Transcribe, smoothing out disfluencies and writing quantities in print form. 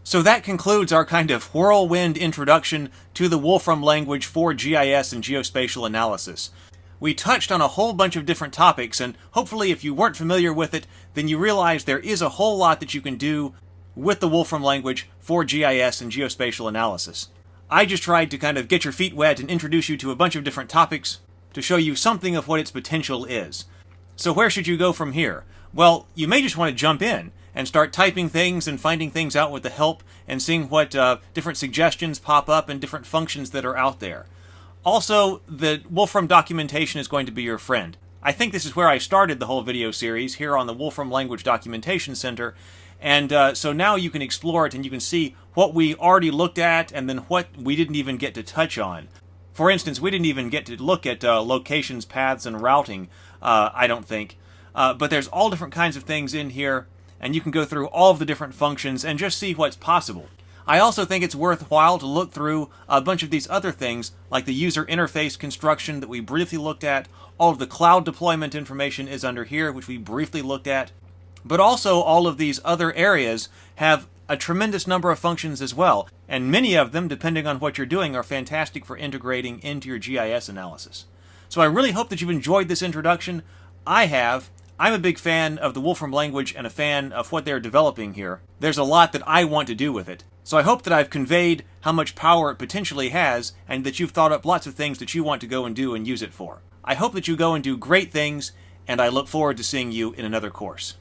So that concludes our kind of whirlwind introduction to the Wolfram language for GIS and geospatial analysis. We touched on a whole bunch of different topics, and hopefully if you weren't familiar with it, then you realize there is a whole lot that you can do with the Wolfram language for GIS and geospatial analysis. I just tried to kind of get your feet wet and introduce you to a bunch of different topics to show you something of what its potential is. So where should you go from here? Well, you may just want to jump in and start typing things and finding things out with the help and seeing what different suggestions pop up and different functions that are out there. Also, the Wolfram documentation is going to be your friend. I think this is where I started the whole video series, here on the Wolfram Language Documentation Center, and so now you can explore it and you can see what we already looked at and then what we didn't even get to touch on. For instance, we didn't even get to look at locations, paths, and routing, I don't think. But there's all different kinds of things in here, and you can go through all of the different functions and just see what's possible. I also think it's worthwhile to look through a bunch of these other things, like the user interface construction that we briefly looked at. All of the cloud deployment information is under here, which we briefly looked at. But also all of these other areas have a tremendous number of functions as well, and many of them, depending on what you're doing, are fantastic for integrating into your GIS analysis. So I really hope that you've enjoyed this introduction. I have. I'm a big fan of the Wolfram language and a fan of what they're developing here. There's a lot that I want to do with it. So I hope that I've conveyed how much power it potentially has, and that you've thought up lots of things that you want to go and do and use it for. I hope that you go and do great things, and I look forward to seeing you in another course.